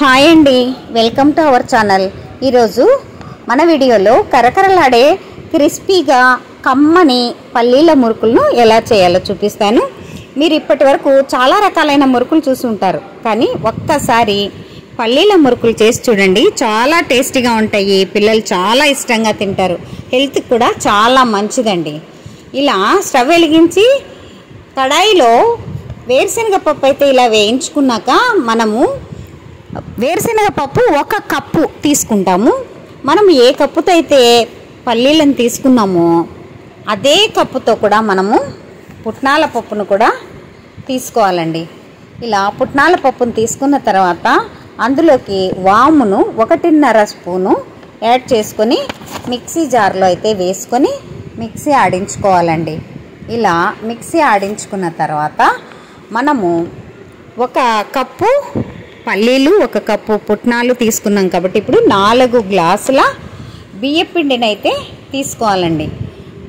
Hi అండి, welcome to our channel. ఈరోజు మన వీడియోలో కరకరలాడే క్రిస్పీగా కమ్మని పల్లీల మురుకులను ఎలా చేయాలో చూపిస్తాను. మీరు ఇప్పటి వరకు చాలా రకాలైన మురుకులు చూసి ఉంటారు, కానీ ఒక్కసారి పల్లీల మురుకులు చేసి చూడండి. చాలా టేస్టీగా ఉంటాయి, పిల్లలు చాలా ఇష్టంగా తింటారు, హెల్త్కి కూడా చాలా మంచిదండి. ఇలా స్టవ్ వెలిగించి కడాయిలో వేరుశనగ పప్పు అయితే ఇలా వేయించుకున్నాక మనము వేరుశనగ పప్పు 1 కప్పు తీసుకుంటాము. మనం ఏ కప్పుతో అయితే పల్లీలను తీసుకున్నామో అదే కప్పుతో కూడా మనము పుట్నాల పప్పును కూడా తీసుకోవాలండి. ఇలా పుట్నాల పప్పును తీసుకున్న తర్వాత అందులోకి వామును 1.5 స్పూను యాడ్ చేసుకొని మిక్సీ జార్లో అయితే వేసుకొని మిక్సీ ఆడించుకోవాలండి. ఇలా మిక్సీ ఆడించుకున్న తర్వాత మనము 1 కప్పు పల్లీలు 1 కప్పు పుట్నాలు తీసుకున్నాం కాబట్టి ఇప్పుడు 4 గ్లాసుల బియ్యపిండిని అయితే తీసుకోవాలండి.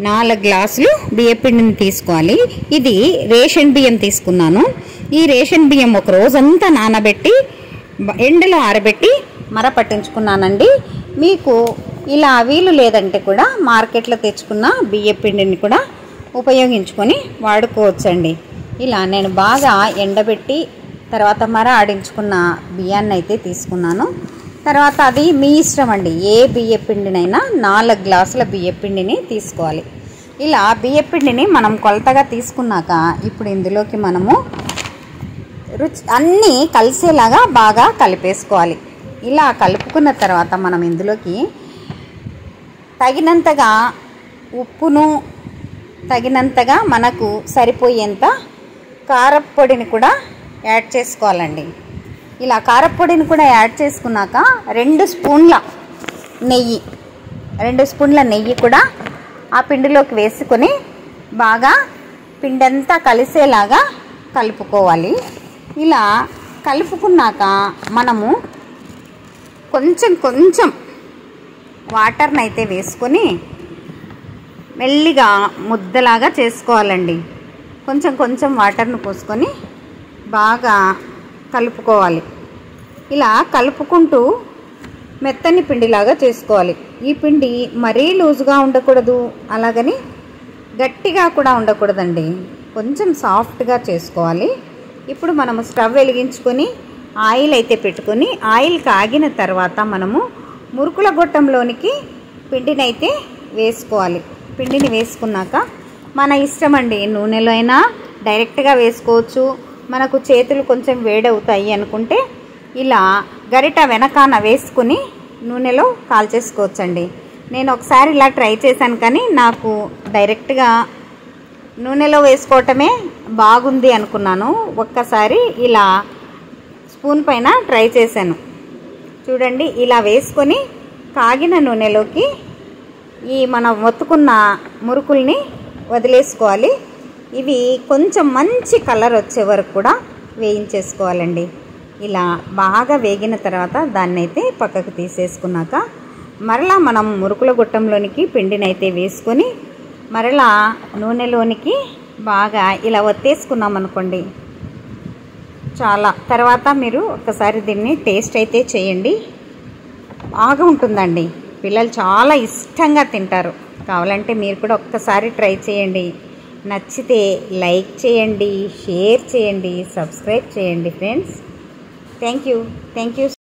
4 గ్లాసులు బియ్యపిండిని తీసుకోవాలి. ఇది రేషన్ బియ్యం తీసుకున్నాను. ఈ రేషన్ బియ్యం ఒక రోజంతా నానబెట్టి ఎండలో ఆరబెట్టి మర పట్టించుకున్నానండి. మీకు ఇలా వీలు లేదంటే కూడా మార్కెట్లో తెచ్చుకున్న బియ్యపిండిని కూడా ఉపయోగించుకొని వాడుకోవచ్చండి. ఇలా నేను బాగా ఎండబెట్టి తర్వాత మర ఆడించుకున్న బియ్యాన్ని అయితే తీసుకున్నాను. తర్వాత అది మీ ఇష్టం అండి, ఏ బియ్యపిండినైనా 4 గ్లాసుల బియ్యపిండిని తీసుకోవాలి. ఇలా బియ్యపిండిని మనం కొలతగా తీసుకున్నాక ఇప్పుడు ఇందులోకి మనము అన్నీ కలిసేలాగా బాగా కలిపేసుకోవాలి. ఇలా కలుపుకున్న తర్వాత మనం ఇందులోకి తగినంతగా ఉప్పును, తగినంతగా మనకు సరిపోయేంత కారపొడిని కూడా యాడ్ చేసుకోవాలండి. ఇలా కారపొడిని కూడా యాడ్ చేసుకున్నాక 2 స్పూన్ల నెయ్యి కూడా ఆ పిండిలోకి వేసుకొని బాగా పిండంతా కలిసేలాగా కలుపుకోవాలి. ఇలా కలుపుకున్నాక మనము కొంచెం వాటర్ని అయితే వేసుకొని మెల్లిగా ముద్దలాగా చేసుకోవాలండి. కొంచెం వాటర్ను పోసుకొని బాగా కలుపుకోవాలి. ఇలా కలుపుకుంటూ మెత్తని పిండిలాగా చేసుకోవాలి. ఈ పిండి మరీ లూజుగా ఉండకూడదు, అలాగని గట్టిగా కూడా ఉండకూడదండి, కొంచెం సాఫ్ట్గా చేసుకోవాలి. ఇప్పుడు మనము స్టవ్ వెలిగించుకొని ఆయిల్ అయితే పెట్టుకొని ఆయిల్ కాగిన తర్వాత మనము మురుకుల గొట్టంలోనికి పిండిని అయితే వేసుకోవాలి. పిండిని వేసుకున్నాక మన ఇష్టం అండి, నూనెలో అయినా డైరెక్ట్గా వేసుకోవచ్చు. మనకు చేతులు కొంచెం వేడవుతాయి అనుకుంటే ఇలా గరిట వెనకాన వేసుకుని నూనెలో కాల్చేసుకోవచ్చండి. నేను ఒకసారి ఇలా ట్రై చేశాను, కానీ నాకు డైరెక్ట్గా నూనెలో వేసుకోవటమే బాగుంది అనుకున్నాను. ఒక్కసారి ఇలా స్పూన్ పైన ట్రై చేశాను. చూడండి, ఇలా వేసుకొని కాగిన నూనెలోకి ఈ మనం ఒత్తుకున్న మురుకుల్ని వదిలేసుకోవాలి. ఇవి కొంచెం మంచి కలర్ వచ్చే వరకు కూడా వేయించేసుకోవాలండి. ఇలా బాగా వేగిన తర్వాత దాన్ని అయితే పక్కకు తీసేసుకున్నాక మరలా మనం మురుకుల గుట్టంలోనికి పిండిని అయితే వేసుకొని మరలా నూనెలోనికి బాగా ఇలా ఒత్తేసుకున్నాం అనుకోండి, చాలా తర్వాత మీరు ఒక్కసారి దీన్ని టేస్ట్ అయితే చేయండి, బాగా ఉంటుందండి. పిల్లలు చాలా ఇష్టంగా తింటారు. కావాలంటే మీరు కూడా ఒక్కసారి ట్రై చేయండి. నచ్చితే లైక్ చేయండి, షేర్ చేయండి, సబ్స్క్రైబ్ చేయండి ఫ్రెండ్స్. Thank you.